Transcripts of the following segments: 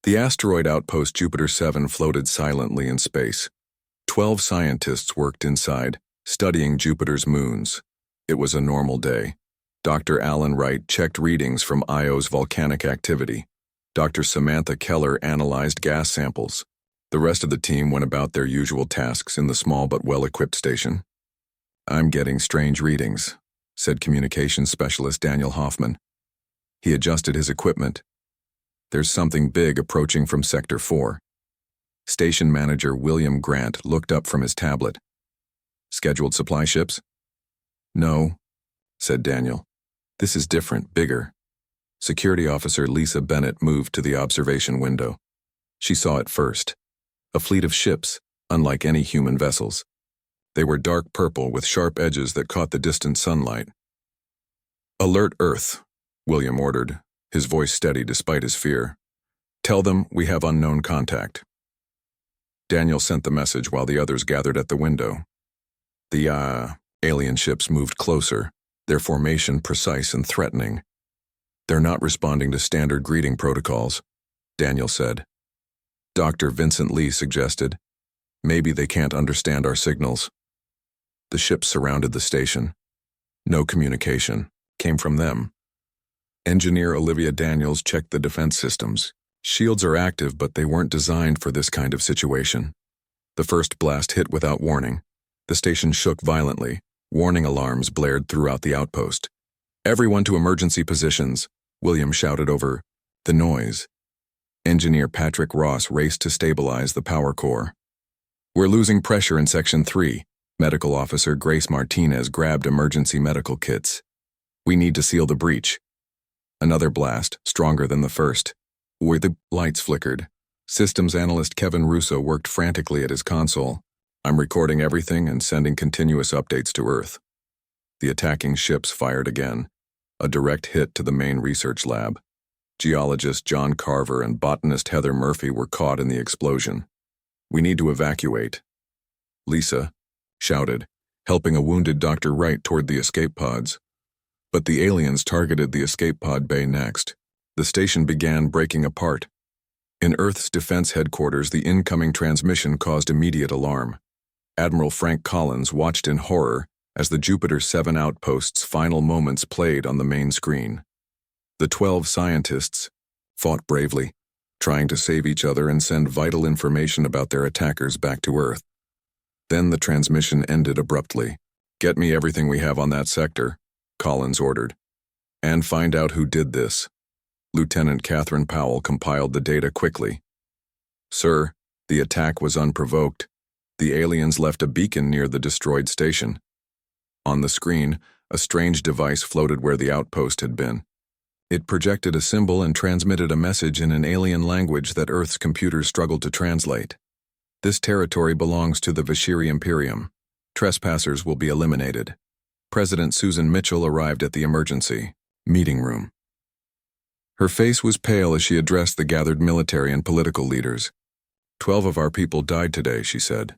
The asteroid outpost Jupiter 7 floated silently in space. 12 scientists worked inside, studying Jupiter's moons. It was a normal day. Dr. Alan Wright checked readings from Io's volcanic activity. Dr. Samantha Keller analyzed gas samples. The rest of the team went about their usual tasks in the small but well-equipped station. "I'm getting strange readings," said communications specialist Daniel Hoffman. He adjusted his equipment. "There's something big approaching from Sector 4. Station manager William Grant looked up from his tablet. "Scheduled supply ships?" "No," said Daniel. "This is different, bigger." Security officer Lisa Bennett moved to the observation window. She saw it first. A fleet of ships, unlike any human vessels. They were dark purple with sharp edges that caught the distant sunlight. "Alert Earth," William ordered, his voice steady despite his fear. "Tell them we have unknown contact." Daniel sent the message while the others gathered at the window. The alien ships moved closer, their formation precise and threatening. "They're not responding to standard greeting protocols," Daniel said. Dr. Vincent Lee suggested, "Maybe they can't understand our signals." The ships surrounded the station. No communication came from them. Engineer Olivia Daniels checked the defense systems. Shields are active, but they weren't designed for this kind of situation. The first blast hit without warning. The station shook violently. Warning alarms blared throughout the outpost. "Everyone to emergency positions," William shouted over the noise. Engineer Patrick Ross raced to stabilize the power core. "We're losing pressure in Section 3. Medical Officer Grace Martinez grabbed emergency medical kits. "We need to seal the breach." Another blast, stronger than the first. Where the lights flickered. Systems analyst Kevin Russo worked frantically at his console. "I'm recording everything and sending continuous updates to Earth." The attacking ships fired again. A direct hit to the main research lab. Geologist John Carver and botanist Heather Murphy were caught in the explosion. "We need to evacuate." Lisa shouted, helping a wounded Dr. Wright toward the escape pods. But the aliens targeted the escape pod bay next. The station began breaking apart. In Earth's defense headquarters, the incoming transmission caused immediate alarm. Admiral Frank Collins watched in horror as the Jupiter 7 outpost's final moments played on the main screen. The 12 scientists fought bravely, trying to save each other and send vital information about their attackers back to Earth. Then the transmission ended abruptly. "Get me everything we have on that sector," Collins ordered. "And find out who did this." Lieutenant Catherine Powell compiled the data quickly. "Sir, the attack was unprovoked. The aliens left a beacon near the destroyed station." On the screen, a strange device floated where the outpost had been. It projected a symbol and transmitted a message in an alien language that Earth's computers struggled to translate. "This territory belongs to the Vashiri Imperium. Trespassers will be eliminated." President Susan Mitchell arrived at the emergency meeting room. Her face was pale as she addressed the gathered military and political leaders. 12 of our people died today," she said.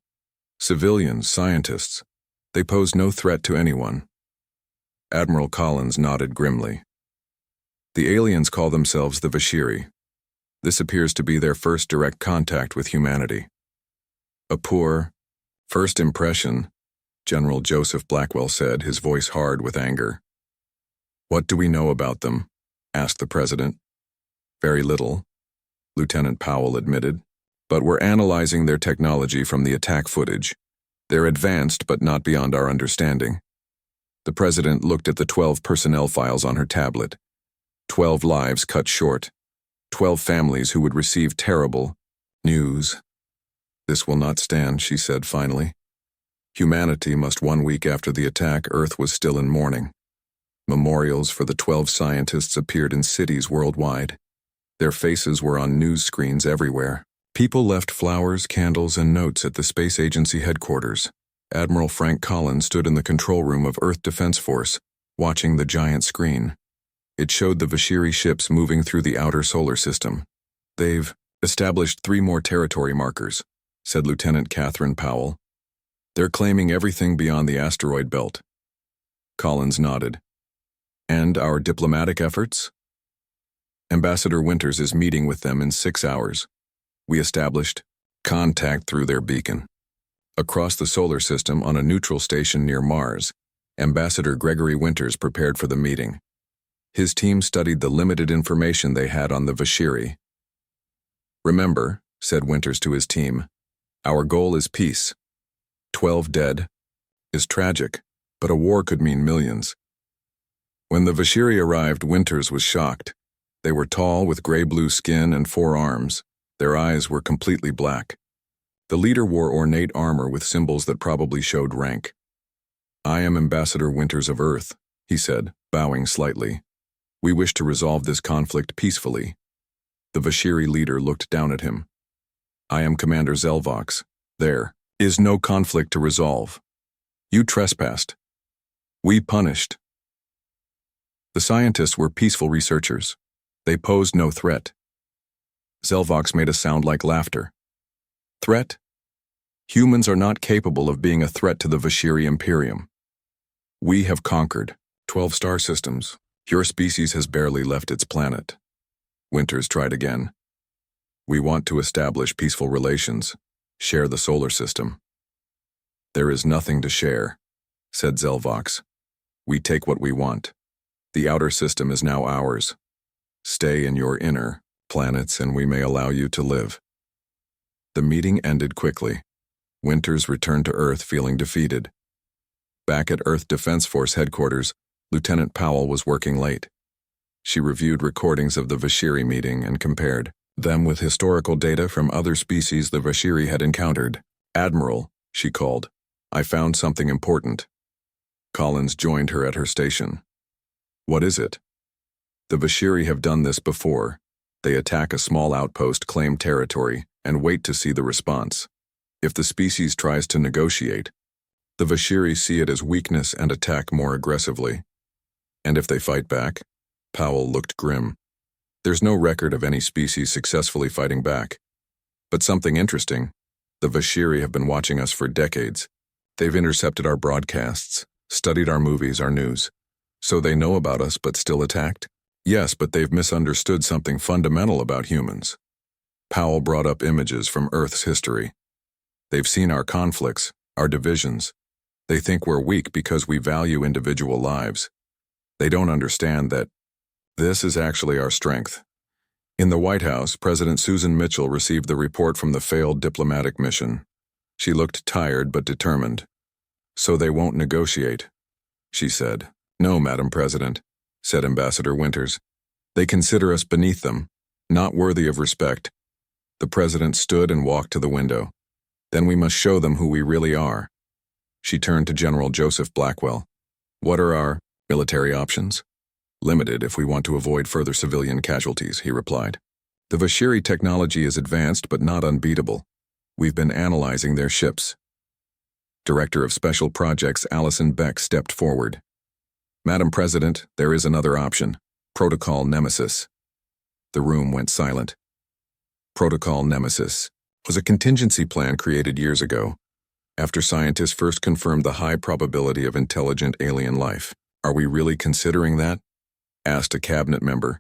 "Civilians, scientists. They pose no threat to anyone." Admiral Collins nodded grimly. "The aliens call themselves the Vashiri. This appears to be their first direct contact with humanity." "A poor first impression," General Joseph Blackwell said, his voice hard with anger. "What do we know about them?" asked the president. "Very little," Lieutenant Powell admitted. "But we're analyzing their technology from the attack footage. They're advanced but not beyond our understanding." The president looked at the 12 personnel files on her tablet. 12 lives cut short. 12 families who would receive terrible news. "This will not stand," she said finally. Humanity must. 1 week after the attack, Earth was still in mourning. Memorials for the 12 scientists appeared in cities worldwide. Their faces were on news screens everywhere. People left flowers, candles, and notes at the space agency headquarters. Admiral Frank Collins stood in the control room of Earth Defense Force, watching the giant screen. It showed the Vashiri ships moving through the outer solar system. "They've established 3 more territory markers," said Lieutenant Catherine Powell. "They're claiming everything beyond the asteroid belt." Collins nodded. "And our diplomatic efforts?" Ambassador Winters is meeting with them in 6 hours. We established contact through their beacon. Across the solar system on a neutral station near Mars, Ambassador Gregory Winters prepared for the meeting. His team studied the limited information they had on the Vashiri. "Remember," said Winters to his team, "our goal is peace. 12 dead is tragic, but a war could mean millions." When the Vashiri arrived, Winters was shocked. They were tall with gray-blue skin and 4 arms. Their eyes were completely black. The leader wore ornate armor with symbols that probably showed rank. "I am Ambassador Winters of Earth," he said, bowing slightly. "We wish to resolve this conflict peacefully." The Vashiri leader looked down at him. "I am Commander Zelvox. There is no conflict to resolve. You trespassed. We punished." The scientists were peaceful researchers. They posed no threat. Zelvox made a sound like laughter. "Threat? Humans are not capable of being a threat to the Vashiri Imperium. We have conquered 12 star systems. Your species has barely left its planet." Winters tried again. "We want to establish peaceful relations, share the solar system." "There is nothing to share," said Zelvox. "We take what we want. The outer system is now ours. Stay in your inner planets and we may allow you to live." The meeting ended quickly. Winters returned to Earth feeling defeated. Back at Earth Defense Force headquarters, Lieutenant Powell was working late. She reviewed recordings of the Vashiri meeting and compared them with historical data from other species the Vashiri had encountered. "Admiral," she called, "I found something important." Collins joined her at her station. "What is it?" "The Vashiri have done this before. They attack a small outpost, claim territory, and wait to see the response. If the species tries to negotiate, the Vashiri see it as weakness and attack more aggressively. And if they fight back?" Powell looked grim. "There's no record of any species successfully fighting back. But something interesting. The Vashiri have been watching us for decades. They've intercepted our broadcasts, studied our movies, our news. So they know about us but still attacked?" "Yes, but they've misunderstood something fundamental about humans." Powell brought up images from Earth's history. "They've seen our conflicts, our divisions. They think we're weak because we value individual lives. They don't understand that this is actually our strength." In the White House, President Susan Mitchell received the report from the failed diplomatic mission. She looked tired but determined. "So they won't negotiate," she said. "No, Madam President," said Ambassador Winters. "They consider us beneath them, not worthy of respect." The President stood and walked to the window. "Then we must show them who we really are." She turned to General Joseph Blackwell. "What are our military options?" "Limited if we want to avoid further civilian casualties," he replied. "The Vashiri technology is advanced but not unbeatable. We've been analyzing their ships." Director of Special Projects Allison Beck stepped forward. "Madam President, there is another option. Protocol Nemesis." The room went silent. Protocol Nemesis was a contingency plan created years ago, after scientists first confirmed the high probability of intelligent alien life. "Are we really considering that?" asked a cabinet member.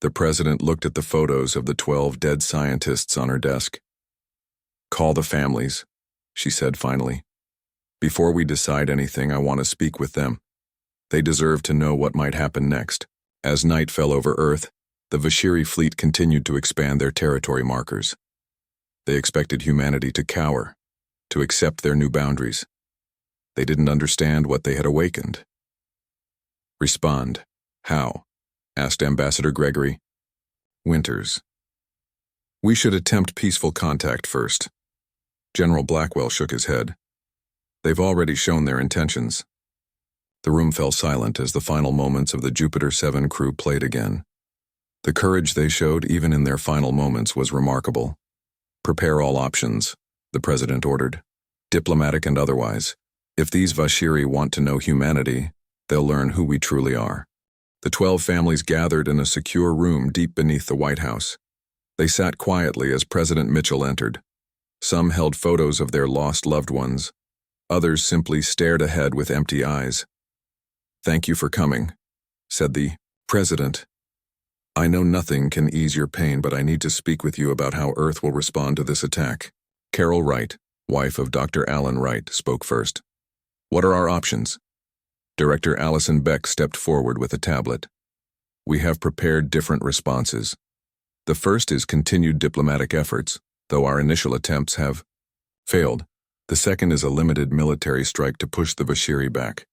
The President looked at the photos of the 12 dead scientists on her desk. "Call the families," she said finally. "Before we decide anything, I want to speak with them. They deserve to know what might happen next." As night fell over Earth, the Vashiri fleet continued to expand their territory markers. They expected humanity to cower, to accept their new boundaries. They didn't understand what they had awakened. "Respond. How?" asked Ambassador Gregory. Winters. "We should attempt peaceful contact first." General Blackwell shook his head. "They've already shown their intentions." The room fell silent as the final moments of the Jupiter 7 crew played again. The courage they showed even in their final moments was remarkable. "Prepare all options," the President ordered, diplomatic and otherwise. "If these Vashiri want to know humanity, they'll learn who we truly are." The 12 families gathered in a secure room deep beneath the White House. They sat quietly as President Mitchell entered. Some held photos of their lost loved ones. Others simply stared ahead with empty eyes. "Thank you for coming," said the President. I know nothing can ease your pain, but I need to speak with you about how Earth will respond to this attack. Carol Wright, wife of Dr. Alan Wright, spoke first. What are our options? Director Allison Beck stepped forward with a tablet. We have prepared different responses. The first is continued diplomatic efforts, though our initial attempts have failed. The second is a limited military strike to push the Vashiri back.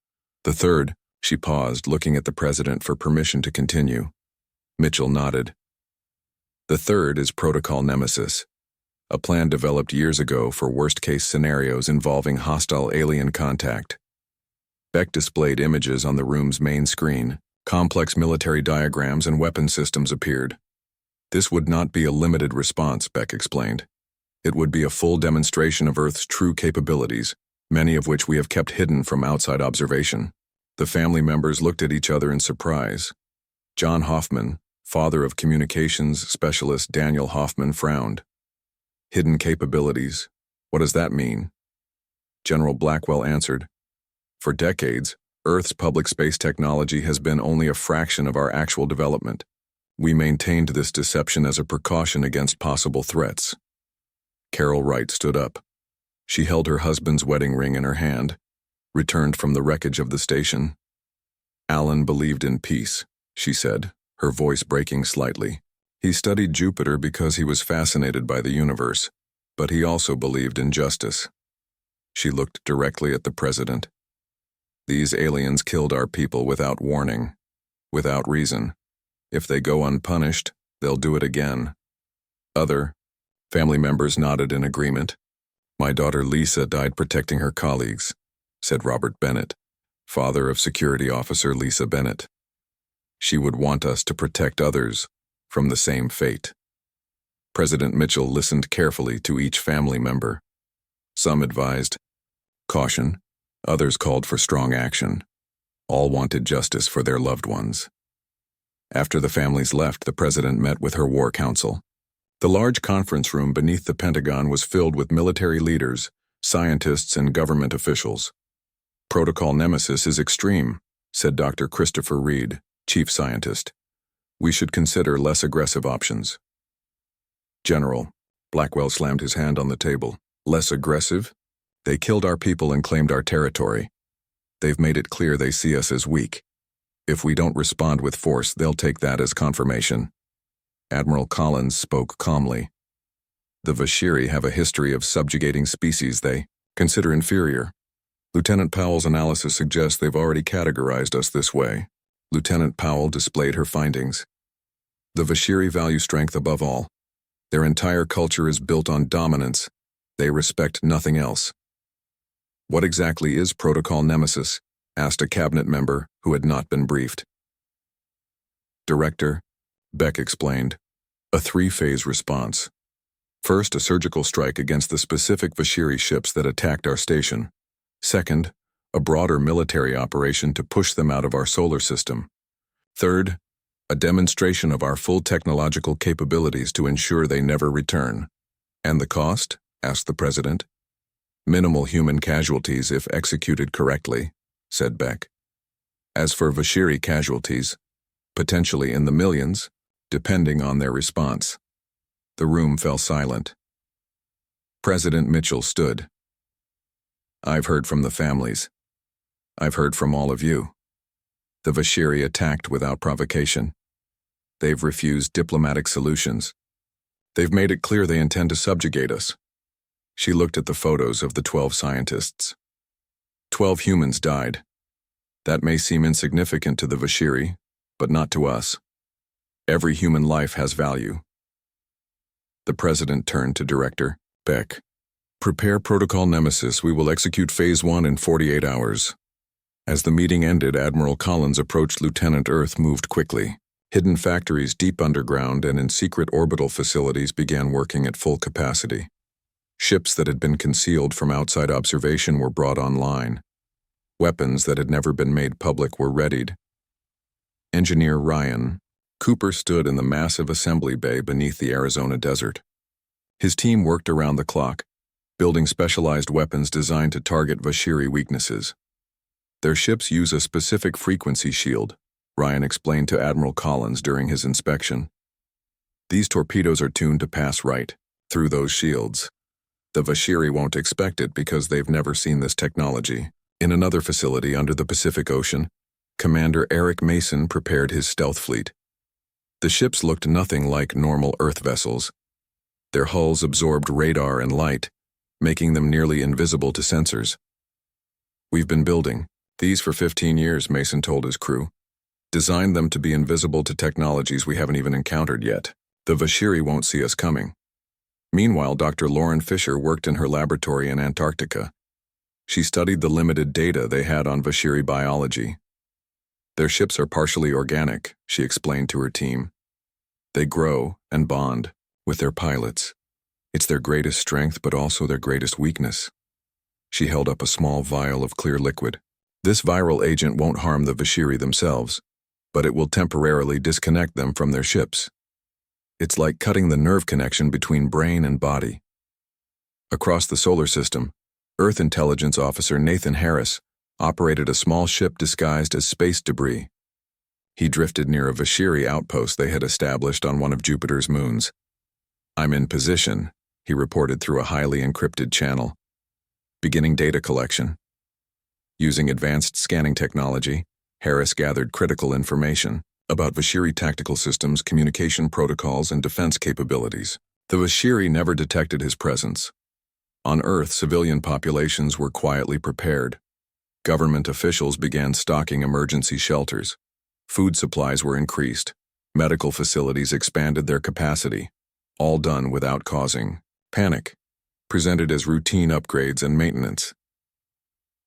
The third, she paused, looking at the president for permission to continue. Mitchell nodded. The third is Protocol Nemesis, a plan developed years ago for worst-case scenarios involving hostile alien contact. Beck displayed images on the room's main screen. Complex military diagrams and weapon systems appeared. This would not be a limited response, Beck explained. It would be a full demonstration of Earth's true capabilities, many of which we have kept hidden from outside observation. The family members looked at each other in surprise. John Hoffman, father of communications specialist Daniel Hoffman, frowned. Hidden capabilities? What does that mean? General Blackwell answered. For decades, Earth's public space technology has been only a fraction of our actual development. We maintained this deception as a precaution against possible threats. Carol Wright stood up. She held her husband's wedding ring in her hand, returned from the wreckage of the station. Alan believed in peace, she said, her voice breaking slightly. He studied Jupiter because he was fascinated by the universe, but he also believed in justice. She looked directly at the president. These aliens killed our people without warning, without reason. If they go unpunished, they'll do it again. Other family members nodded in agreement. My daughter Lisa died protecting her colleagues, said Robert Bennett, father of security officer Lisa Bennett. She would want us to protect others from the same fate. President Mitchell listened carefully to each family member. Some advised caution, others called for strong action. All wanted justice for their loved ones. After the families left, the president met with her war council. The large conference room beneath the Pentagon was filled with military leaders, scientists, and government officials. Protocol Nemesis is extreme, said Dr. Christopher Reed, chief scientist. We should consider less aggressive options. General, Blackwell slammed his hand on the table. Less aggressive? They killed our people and claimed our territory. They've made it clear they see us as weak. If we don't respond with force, they'll take that as confirmation. Admiral Collins spoke calmly. The Vashiri have a history of subjugating species they consider inferior. Lieutenant Powell's analysis suggests they've already categorized us this way. Lieutenant Powell displayed her findings. The Vashiri value strength above all. Their entire culture is built on dominance. They respect nothing else. What exactly is Protocol Nemesis? Asked a cabinet member who had not been briefed. Director, Beck explained, a three-phase response. First, a surgical strike against the specific Vashiri ships that attacked our station. Second, a broader military operation to push them out of our solar system. Third, a demonstration of our full technological capabilities to ensure they never return. And the cost? Asked the president. Minimal human casualties if executed correctly, said Beck. As for Vashiri casualties, potentially in the millions, depending on their response. The room fell silent. President Mitchell stood. I've heard from the families. I've heard from all of you. The Vashiri attacked without provocation. They've refused diplomatic solutions. They've made it clear they intend to subjugate us. She looked at the photos of the 12 scientists. 12 humans died. That may seem insignificant to the Vashiri, but not to us. Every human life has value. The president turned to Director Beck. Prepare Protocol Nemesis. We will execute Phase 1 in 48 hours. As the meeting ended, Admiral Collins approached Lieutenant Earth moved quickly. Hidden factories deep underground and in secret orbital facilities began working at full capacity. Ships that had been concealed from outside observation were brought online. Weapons that had never been made public were readied. Engineer Ryan Cooper stood in the massive assembly bay beneath the Arizona desert. His team worked around the clock, building specialized weapons designed to target Vashiri weaknesses. Their ships use a specific frequency shield, Ryan explained to Admiral Collins during his inspection. These torpedoes are tuned to pass right through those shields. The Vashiri won't expect it because they've never seen this technology. In another facility under the Pacific Ocean, Commander Eric Mason prepared his stealth fleet. The ships looked nothing like normal Earth vessels. Their hulls absorbed radar and light, making them nearly invisible to sensors. We've been building these for 15 years, Mason told his crew. Designed them to be invisible to technologies we haven't even encountered yet. The Vashiri won't see us coming. Meanwhile, Dr. Lauren Fisher worked in her laboratory in Antarctica. She studied the limited data they had on Vashiri biology. Their ships are partially organic, she explained to her team. They grow and bond with their pilots. It's their greatest strength, but also their greatest weakness. She held up a small vial of clear liquid. This viral agent won't harm the Vashiri themselves, but it will temporarily disconnect them from their ships. It's like cutting the nerve connection between brain and body. Across the solar system, Earth Intelligence Officer Nathan Harris operated a small ship disguised as space debris. He drifted near a Vashiri outpost they had established on one of Jupiter's moons. "I'm in position," he reported through a highly encrypted channel. Beginning data collection. Using advanced scanning technology, Harris gathered critical information about Vashiri tactical systems, communication protocols, and defense capabilities. The Vashiri never detected his presence. On Earth, civilian populations were quietly prepared. Government officials began stocking emergency shelters. Food supplies were increased. Medical facilities expanded their capacity, all done without causing panic, presented as routine upgrades and maintenance.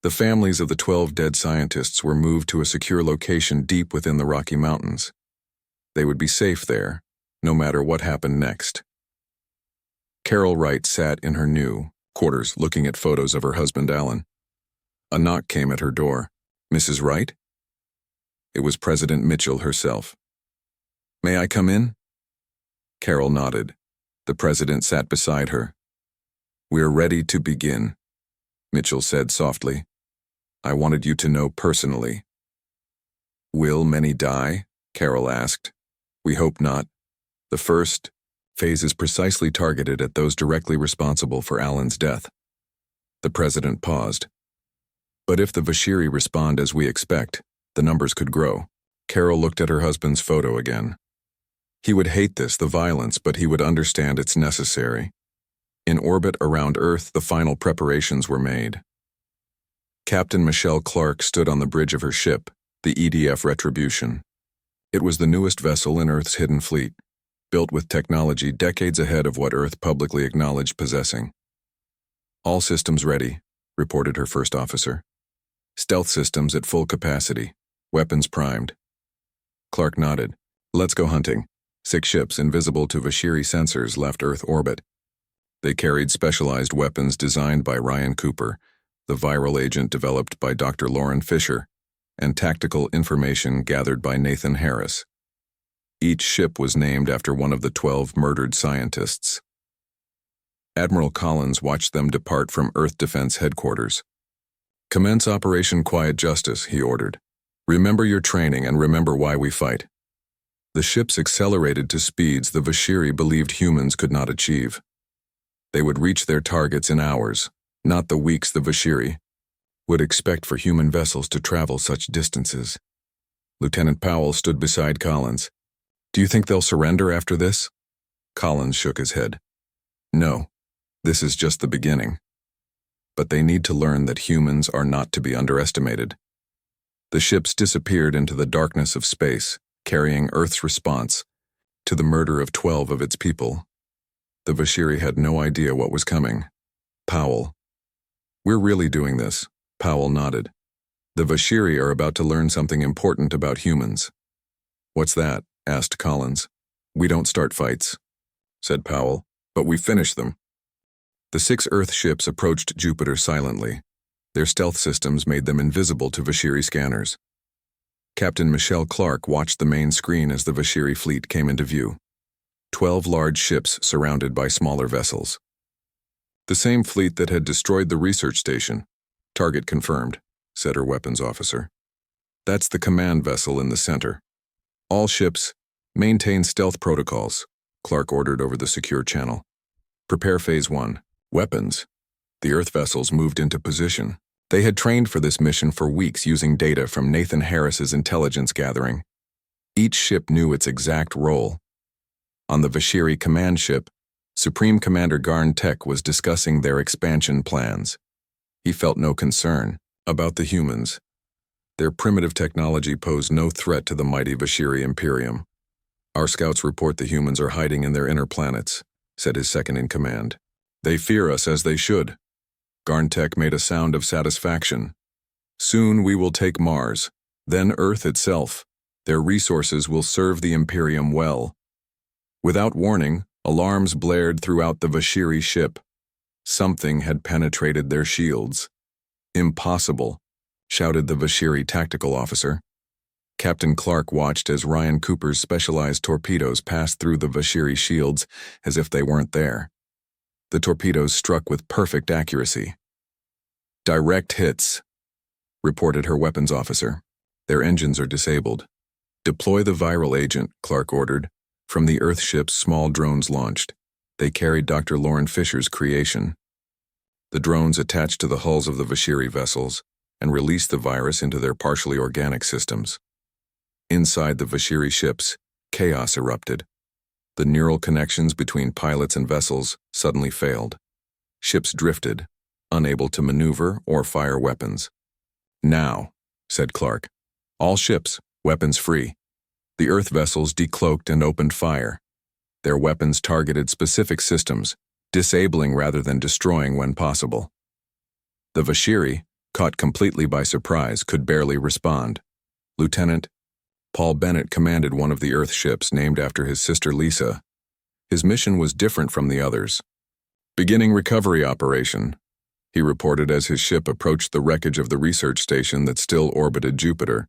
The families of the 12 dead scientists were moved to a secure location deep within the Rocky Mountains. They would be safe there, no matter what happened next. Carol Wright sat in her new quarters looking at photos of her husband Alan. A knock came at her door. "Mrs. Wright?" It was President Mitchell herself. "May I come in?" Carol nodded. The president sat beside her. "We're ready to begin," Mitchell said softly. "I wanted you to know personally." "Will many die?" Carol asked. "We hope not. The first phase is precisely targeted at those directly responsible for Alan's death." The president paused. "But if the Vashiri respond as we expect, the numbers could grow." Carol looked at her husband's photo again. He would hate this, the violence, but he would understand it's necessary. In orbit around Earth, the final preparations were made. Captain Michelle Clark stood on the bridge of her ship, the EDF Retribution. It was the newest vessel in Earth's hidden fleet, built with technology decades ahead of what Earth publicly acknowledged possessing. "All systems ready," reported her first officer. "Stealth systems at full capacity, weapons primed." Clark nodded. "Let's go hunting." 6 ships invisible to Vashiri sensors left Earth orbit. They carried specialized weapons designed by Ryan Cooper, the viral agent developed by Dr. Lauren Fisher, and tactical information gathered by Nathan Harris. Each ship was named after one of the 12 murdered scientists. Admiral Collins watched them depart from Earth Defense Headquarters. "Commence Operation Quiet Justice," he ordered. "Remember your training and remember why we fight." The ships accelerated to speeds the Vashiri believed humans could not achieve. They would reach their targets in hours, not the weeks the Vashiri would expect for human vessels to travel such distances. Lieutenant Powell stood beside Collins. "Do you think they'll surrender after this?" Collins shook his head. "No, this is just the beginning. But they need to learn that humans are not to be underestimated." The ships disappeared into the darkness of space, carrying Earth's response to the murder of 12 of its people. The Vashiri had no idea what was coming. "Powell." "We're really doing this," Powell nodded. "The Vashiri are about to learn something important about humans." "What's that?" asked Collins. "We don't start fights," said Powell, "but we finish them." The 6 Earth ships approached Jupiter silently. Their stealth systems made them invisible to Vashiri scanners. Captain Michelle Clark watched the main screen as the Vashiri fleet came into view. 12 large ships surrounded by smaller vessels. "The same fleet that had destroyed the research station. Target confirmed," said her weapons officer. That's the command vessel in the center. All ships, maintain stealth protocols, Clark ordered over the secure channel. Prepare Phase 1. Weapons. The Earth vessels moved into position. They had trained for this mission for weeks using data from Nathan Harris's intelligence gathering. Each ship knew its exact role. On the Vashiri command ship, Supreme Commander Garn Tech was discussing their expansion plans. He felt no concern about the humans. Their primitive technology posed no threat to the mighty Vashiri Imperium. Our scouts report the humans are hiding in their inner planets, said his second-in-command. They fear us as they should. Garn Tech made a sound of satisfaction. Soon we will take Mars, then Earth itself. Their resources will serve the Imperium well. Without warning, alarms blared throughout the Vashiri ship. Something had penetrated their shields. Impossible, shouted the Vashiri tactical officer. Captain Clark watched as Ryan Cooper's specialized torpedoes passed through the Vashiri shields as if they weren't there. The torpedoes struck with perfect accuracy. Direct hits, reported her weapons officer. Their engines are disabled. Deploy the viral agent, Clark ordered. From the Earth ships, small drones launched. They carried Dr. Lauren Fisher's creation. The drones attached to the hulls of the Vashiri vessels and released the virus into their partially organic systems. Inside the Vashiri ships, chaos erupted. The neural connections between pilots and vessels suddenly failed. Ships drifted, unable to maneuver or fire weapons. Now, said Clark, all ships, weapons free. The Earth vessels decloaked and opened fire. Their weapons targeted specific systems, disabling rather than destroying when possible. The Vashiri, caught completely by surprise, could barely respond. Lieutenant Paul Bennett commanded one of the Earth ships named after his sister Lisa. His mission was different from the others. Beginning recovery operation, he reported as his ship approached the wreckage of the research station that still orbited Jupiter.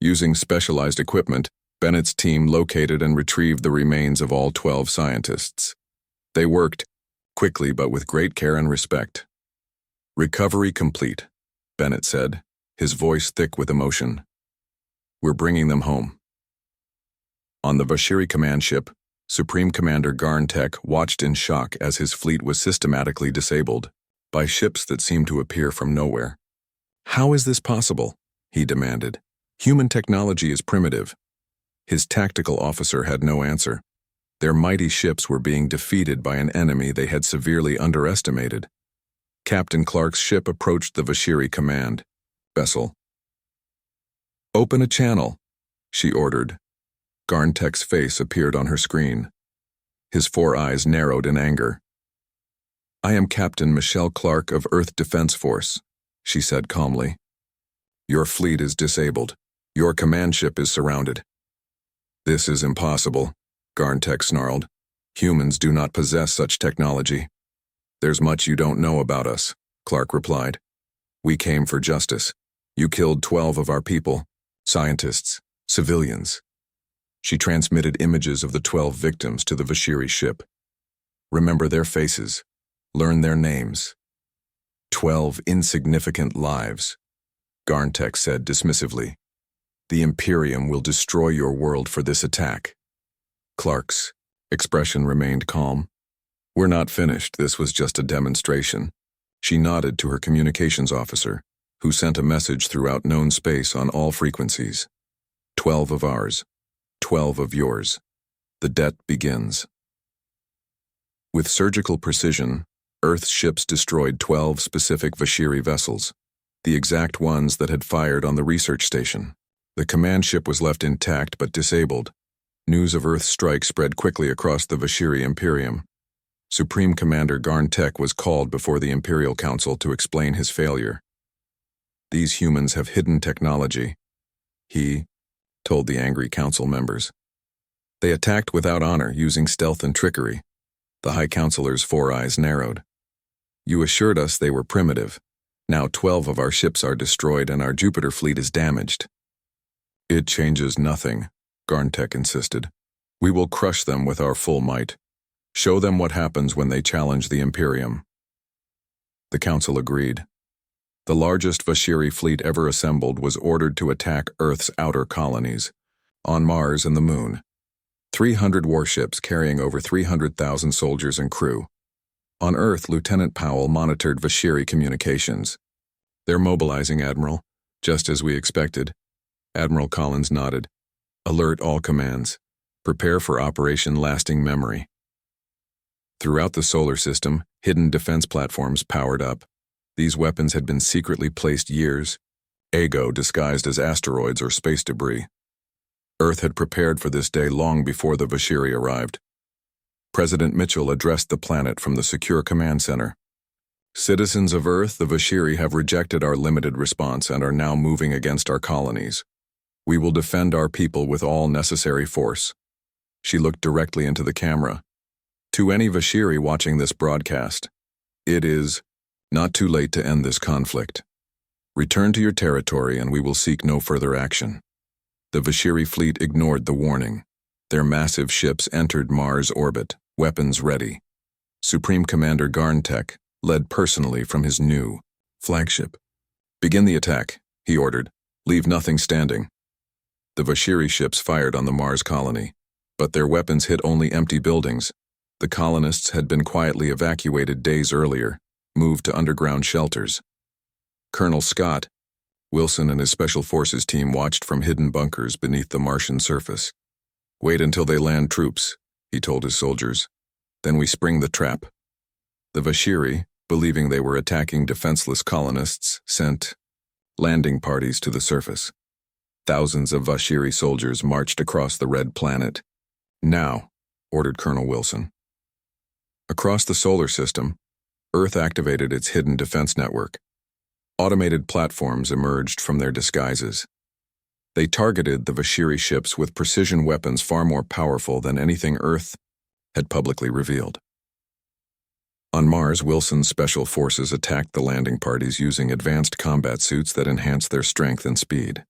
Using specialized equipment, Bennett's team located and retrieved the remains of all 12 scientists. They worked, quickly but with great care and respect. Recovery complete, Bennett said, his voice thick with emotion. We're bringing them home. On the Vashiri command ship, Supreme Commander Garn Tech watched in shock as his fleet was systematically disabled by ships that seemed to appear from nowhere. How is this possible? He demanded. Human technology is primitive. His tactical officer had no answer. Their mighty ships were being defeated by an enemy they had severely underestimated. Captain Clark's ship approached the Vashiri command vessel. Open a channel, she ordered. Garn Tech's face appeared on her screen. His 4 eyes narrowed in anger. I am Captain Michelle Clark of Earth Defense Force, she said calmly. Your fleet is disabled. Your command ship is surrounded. This is impossible, Garn Tech snarled. Humans do not possess such technology. There's much you don't know about us, Clark replied. We came for justice. You killed 12 of our people, scientists, civilians. She transmitted images of the 12 victims to the Vashiri ship. Remember their faces. Learn their names. 12 insignificant lives, Garn Tech said dismissively. The Imperium will destroy your world for this attack. Clark's expression remained calm. We're not finished. This was just a demonstration. She nodded to her communications officer, who sent a message throughout known space on all frequencies. 12 of ours. 12 of yours. The debt begins. With surgical precision, Earth's ships destroyed 12 specific Vashiri vessels, the exact ones that had fired on the research station. The command ship was left intact but disabled. News of Earth's strike spread quickly across the Vashiri Imperium. Supreme Commander Garn Tech was called before the Imperial Council to explain his failure. These humans have hidden technology, he told the angry council members. They attacked without honor, using stealth and trickery. The High Counselor's 4 eyes narrowed. You assured us they were primitive. Now 12 of our ships are destroyed and our Jupiter fleet is damaged. It changes nothing, Garn Tech insisted. We will crush them with our full might. Show them what happens when they challenge the Imperium. The council agreed. The largest Vashiri fleet ever assembled was ordered to attack Earth's outer colonies, on Mars and the Moon. 300 warships carrying over 300,000 soldiers and crew. On Earth, Lieutenant Powell monitored Vashiri communications. "They're mobilizing, Admiral, just as we expected." Admiral Collins nodded. "Alert all commands. Prepare for Operation Lasting Memory." Throughout the solar system, hidden defense platforms powered up. These weapons had been secretly placed years ago, disguised as asteroids or space debris. Earth had prepared for this day long before the Vashiri arrived. President Mitchell addressed the planet from the secure command center. "Citizens of Earth, the Vashiri have rejected our limited response and are now moving against our colonies. We will defend our people with all necessary force." She looked directly into the camera. "To any Vashiri watching this broadcast, it is not too late to end this conflict. Return to your territory and we will seek no further action." The Vashiri fleet ignored the warning. Their massive ships entered Mars orbit, weapons ready. Supreme Commander Garntek led personally from his new flagship. "Begin the attack," he ordered. "Leave nothing standing." The Vashiri ships fired on the Mars colony, but their weapons hit only empty buildings. The colonists had been quietly evacuated days earlier, moved to underground shelters. Colonel Scott Wilson and his Special Forces team watched from hidden bunkers beneath the Martian surface. "Wait until they land troops," he told his soldiers. "Then we spring the trap." The Vashiri, believing they were attacking defenseless colonists, sent landing parties to the surface. Thousands of Vashiri soldiers marched across the red planet. "Now," ordered Colonel Wilson. Across the solar system, Earth activated its hidden defense network. Automated platforms emerged from their disguises. They targeted the Vashiri ships with precision weapons far more powerful than anything Earth had publicly revealed. On Mars, Wilson's Special Forces attacked the landing parties using advanced combat suits that enhanced their strength and speed.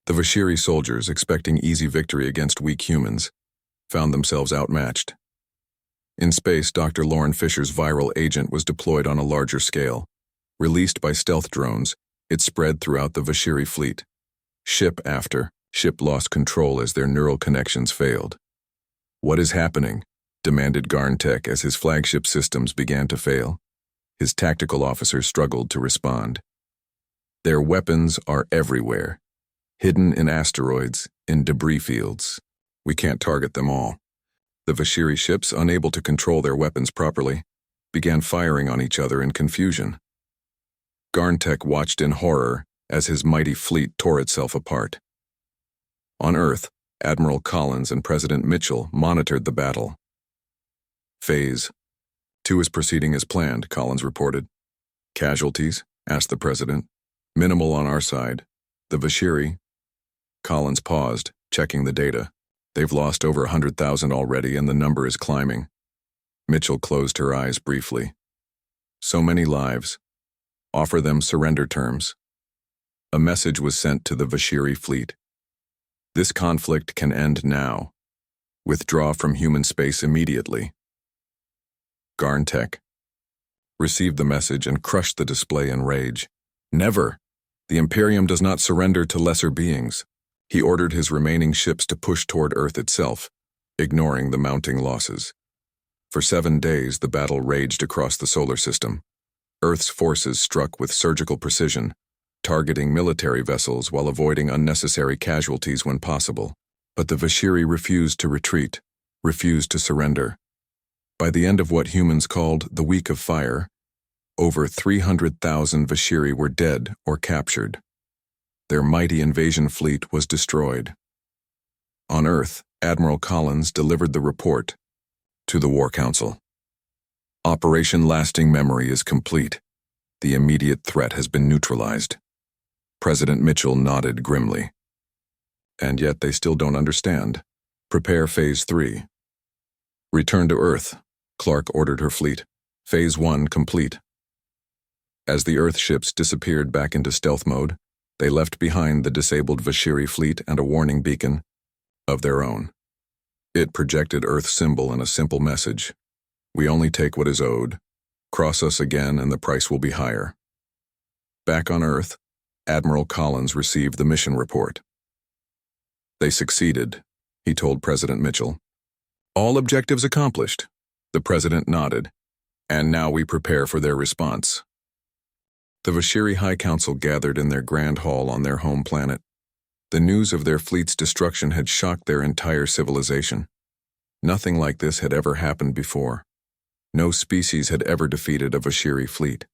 The Vashiri soldiers, expecting easy victory against weak humans, found themselves outmatched. In space, Dr. Lauren Fisher's viral agent was deployed on a larger scale. Released by stealth drones, it spread throughout the Vashiri fleet. Ship after ship lost control as their neural connections failed. "What is happening?" demanded Garntek as his flagship systems began to fail. His tactical officers struggled to respond. "Their weapons are everywhere, hidden in asteroids, in debris fields. We can't target them all." The Vashiri ships, unable to control their weapons properly, began firing on each other in confusion. Garntek watched in horror as his mighty fleet tore itself apart. On Earth, Admiral Collins and President Mitchell monitored the battle. "Phase 2 is proceeding as planned," Collins reported. "Casualties?" asked the President. "Minimal on our side. The Vashiri..." Collins paused, checking the data. "They've lost over 100,000 already and the number is climbing." Mitchell closed her eyes briefly. "So many lives. Offer them surrender terms." A message was sent to the Vashiri fleet. "This conflict can end now. Withdraw from human space immediately." Garntek received the message and crushed the display in rage. "Never! The Imperium does not surrender to lesser beings." He ordered his remaining ships to push toward Earth itself, ignoring the mounting losses. For 7 days, the battle raged across the solar system. Earth's forces struck with surgical precision, targeting military vessels while avoiding unnecessary casualties when possible. But the Vashiri refused to retreat, refused to surrender. By the end of what humans called the Week of Fire, over 300,000 Vashiri were dead or captured. Their mighty invasion fleet was destroyed. On Earth, Admiral Collins delivered the report to the War Council. "Operation Lasting Memory is complete. The immediate threat has been neutralized." President Mitchell nodded grimly. "And yet they still don't understand. Prepare Phase 3. Return to Earth," Clark ordered her fleet. "Phase 1 complete." As the Earth ships disappeared back into stealth mode, they left behind the disabled Vashiri fleet and a warning beacon of their own. It projected Earth's symbol and a simple message: "We only take what is owed. Cross us again and the price will be higher." Back on Earth, Admiral Collins received the mission report. They succeeded, he told President Mitchell. All objectives accomplished. The President nodded. And now we prepare for their response. The Vashiri High Council gathered in their grand hall on their home planet. The news of their fleet's destruction had shocked their entire civilization. Nothing like this had ever happened before. No species had ever defeated a Vashiri fleet.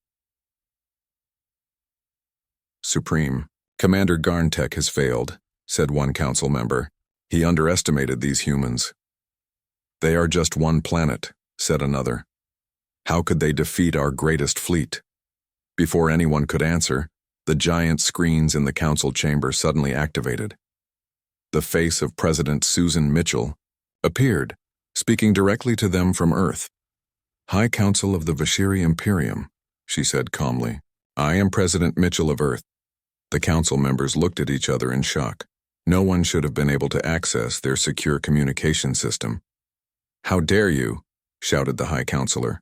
Supreme, Commander Garntek has failed, said one council member. He underestimated these humans. They are just one planet, said another. How could they defeat our greatest fleet? Before anyone could answer, the giant screens in the council chamber suddenly activated. The face of President Susan Mitchell appeared, speaking directly to them from Earth. High Council of the Vashiri Imperium, she said calmly. I am President Mitchell of Earth. The council members looked at each other in shock. No one should have been able to access their secure communication system. How dare you? Shouted the High Counselor.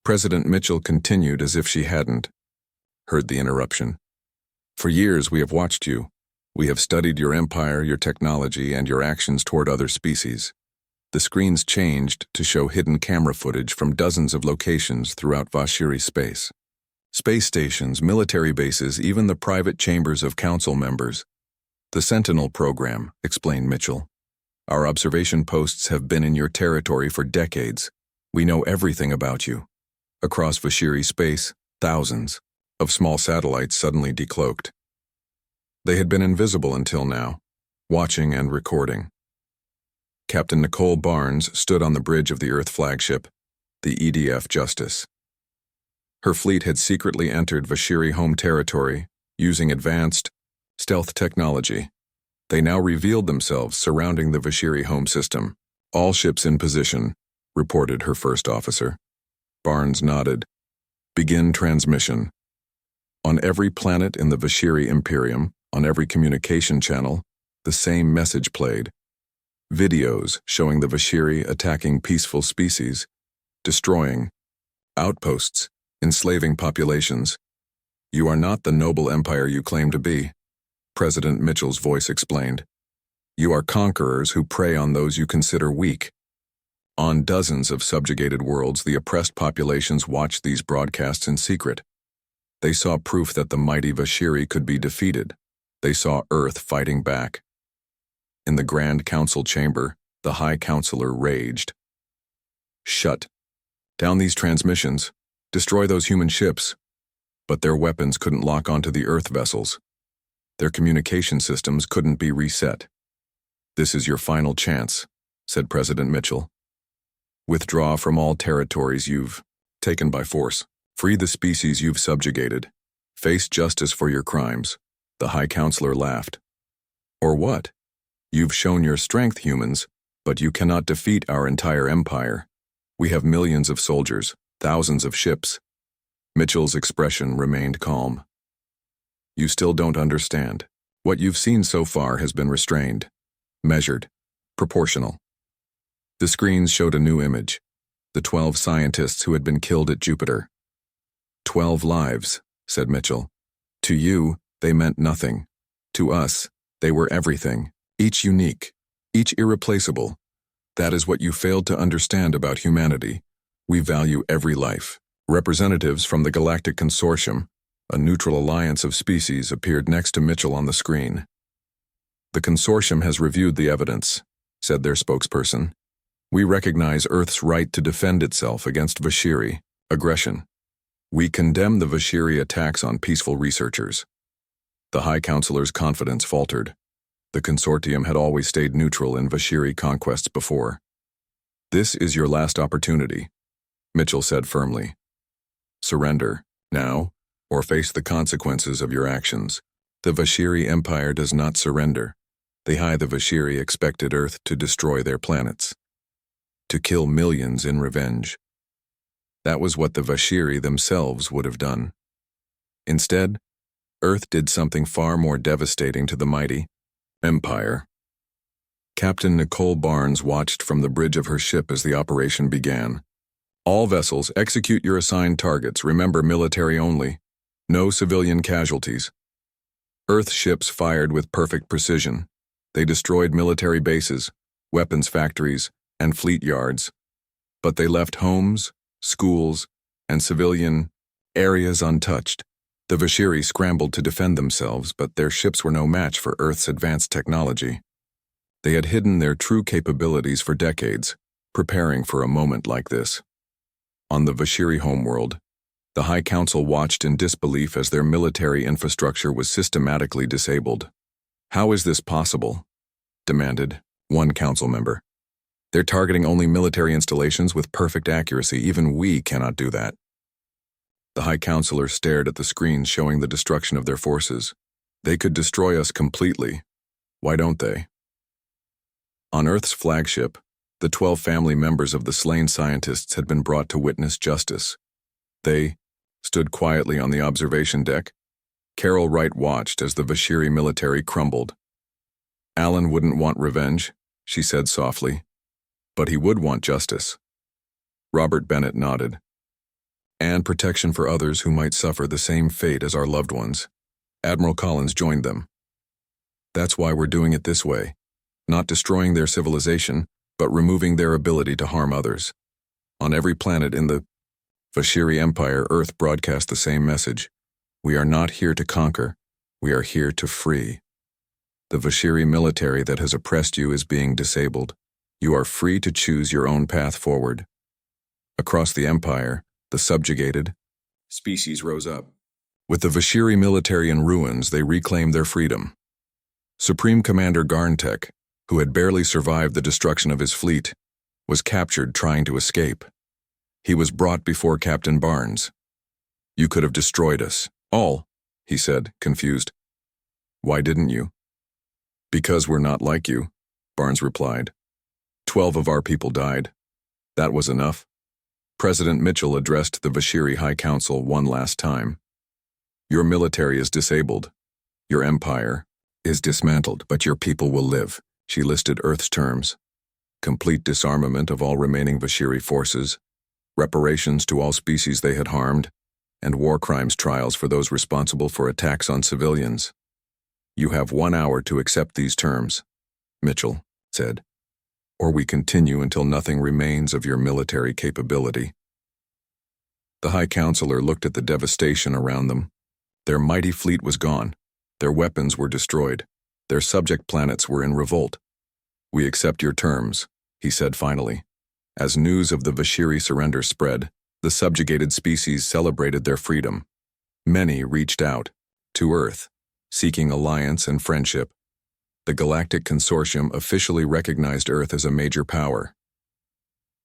President Mitchell continued as if she hadn't heard the interruption. For years we have watched you. We have studied your empire, your technology, and your actions toward other species. The screens changed to show hidden camera footage from dozens of locations throughout Vashiri space. Space stations, military bases, even the private chambers of council members. The Sentinel program, explained Mitchell. Our observation posts have been in your territory for decades. We know everything about you. Across Vashiri space, thousands of small satellites suddenly decloaked. They had been invisible until now, watching and recording. Captain Nicole Barnes stood on the bridge of the Earth flagship, the EDF Justice. Her fleet had secretly entered Vashiri home territory using advanced stealth technology. They now revealed themselves surrounding the Vashiri home system. All ships in position, reported her first officer. Barnes nodded. Begin transmission. On every planet in the Vashiri Imperium, on every communication channel, the same message played. Videos showing the Vashiri attacking peaceful species, destroying outposts, enslaving populations. You are not the noble empire you claim to be, President Mitchell's voice explained. You are conquerors who prey on those you consider weak. On dozens of subjugated worlds, the oppressed populations watched these broadcasts in secret. They saw proof that the mighty Vashiri could be defeated. They saw Earth fighting back. In the Grand Council chamber, the High Counselor raged. Shut down these transmissions. Destroy those human ships. But their weapons couldn't lock onto the Earth vessels. Their communication systems couldn't be reset. This is your final chance, said President Mitchell. Withdraw from all territories you've taken by force. Free the species you've subjugated. Face justice for your crimes. The High Counselor laughed. Or what? You've shown your strength, humans, but you cannot defeat our entire empire. We have millions of soldiers, thousands of ships. Mitchell's expression remained calm. You still don't understand. What you've seen so far has been restrained, measured, proportional. The screens showed a new image. The 12 scientists who had been killed at Jupiter. 12 lives, said Mitchell. To you, they meant nothing. To us, they were everything. Each unique, each irreplaceable. That is what you failed to understand about humanity. We value every life. Representatives from the Galactic Consortium, a neutral alliance of species, appeared next to Mitchell on the screen. The consortium has reviewed the evidence, said their spokesperson. We recognize Earth's right to defend itself against Vashiri aggression. We condemn the Vashiri attacks on peaceful researchers. The High Counselor's confidence faltered. The consortium had always stayed neutral in Vashiri conquests before. This is your last opportunity, Mitchell said firmly. Surrender, now, or face the consequences of your actions. The Vashiri Empire does not surrender. The Vashiri expected Earth to destroy their planets, to kill millions in revenge. That was what the Vashiri themselves would have done. Instead, Earth did something far more devastating to the mighty Empire. Captain Nicole Barnes watched from the bridge of her ship as the operation began. All vessels, execute your assigned targets. Remember, military only. No civilian casualties. Earth ships fired with perfect precision. They destroyed military bases, weapons factories, and fleet yards. But they left homes, schools, and civilian areas untouched. The Vashiri scrambled to defend themselves, but their ships were no match for Earth's advanced technology. They had hidden their true capabilities for decades, preparing for a moment like this. On the Vashiri homeworld, the High Council watched in disbelief as their military infrastructure was systematically disabled. "How is this possible?" demanded one council member. "They're targeting only military installations with perfect accuracy. Even we cannot do that." The High Counselor stared at the screens showing the destruction of their forces. "They could destroy us completely. Why don't they?" On Earth's flagship, the 12 family members of the slain scientists had been brought to witness justice. They stood quietly on the observation deck. Carol Wright watched as the Vashiri military crumbled. "Alan wouldn't want revenge," she said softly, "but he would want justice." Robert Bennett nodded. "And protection for others who might suffer the same fate as our loved ones." Admiral Collins joined them. "That's why we're doing it this way, not destroying their civilization, but removing their ability to harm others." On every planet in the Vashiri Empire, Earth broadcast the same message. "We are not here to conquer, we are here to free. The Vashiri military that has oppressed you is being disabled. You are free to choose your own path forward." Across the Empire, the subjugated species rose up. With the Vashiri military in ruins, they reclaimed their freedom. Supreme Commander Garntek, who had barely survived the destruction of his fleet, was captured trying to escape. He was brought before Captain Barnes. "You could have destroyed us, all," he said, confused. "Why didn't you?" "Because we're not like you," Barnes replied. 12 of our people died. That was enough. President Mitchell addressed the Vashiri High Council one last time. "Your military is disabled. Your empire is dismantled, but your people will live." She listed Earth's terms: complete disarmament of all remaining Vashiri forces, reparations to all species they had harmed, and war crimes trials for those responsible for attacks on civilians. "You have 1 hour to accept these terms," Mitchell said, "or we continue until nothing remains of your military capability." The High Counselor looked at the devastation around them. Their mighty fleet was gone. Their weapons were destroyed. Their subject planets were in revolt. "We accept your terms," he said finally. As news of the Vashiri surrender spread, the subjugated species celebrated their freedom. Many reached out to Earth, seeking alliance and friendship. The Galactic Consortium officially recognized Earth as a major power.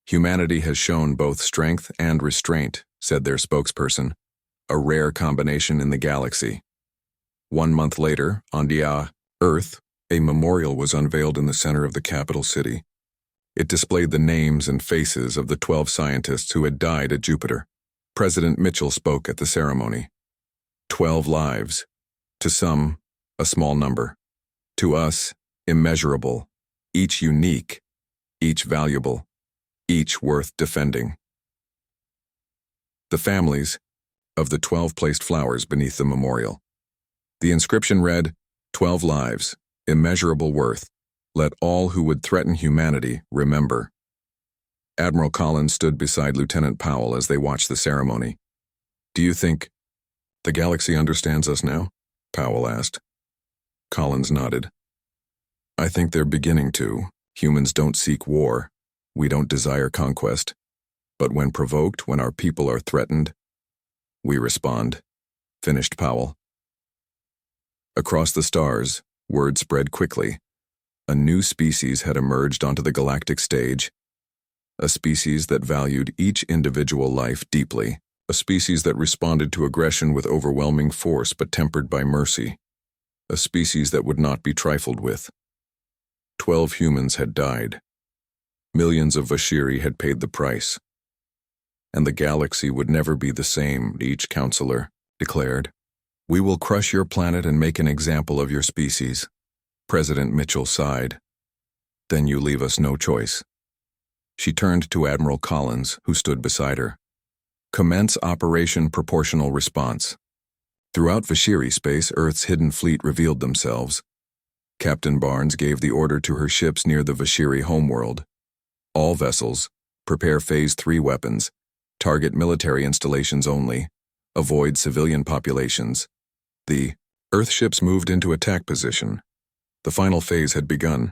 "Humanity has shown both strength and restraint," said their spokesperson, "a rare combination in the galaxy." 1 month later, on Dia, Earth, a memorial was unveiled in the center of the capital city. It displayed the names and faces of the 12 scientists who had died at Jupiter. President Mitchell spoke at the ceremony. 12 lives. To some, a small number. To us, immeasurable. Each unique. Each valuable. Each worth defending. The families of the 12 placed flowers beneath the memorial. The inscription read, "12 lives, immeasurable worth. Let all who would threaten humanity remember." Admiral Collins stood beside Lieutenant Powell as they watched the ceremony. "Do you think the galaxy understands us now?" Powell asked. Collins nodded. "I think they're beginning to. Humans don't seek war. We don't desire conquest. But when provoked, when our people are threatened, we respond," finished Powell. Across the stars, word spread quickly. A new species had emerged onto the galactic stage. A species that valued each individual life deeply. A species that responded to aggression with overwhelming force but tempered by mercy. A species that would not be trifled with. 12 humans had died. Millions of Vashiri had paid the price. And the galaxy would never be the same, each counselor declared. "We will crush your planet and make an example of your species." President Mitchell sighed. "Then you leave us no choice." She turned to Admiral Collins, who stood beside her. "Commence Operation Proportional Response." Throughout Vashiri space, Earth's hidden fleet revealed themselves. Captain Barnes gave the order to her ships near the Vashiri homeworld. All vessels, prepare Phase 3 weapons, target military installations only, avoid civilian populations. The Earth ships moved into attack position. The final phase had begun.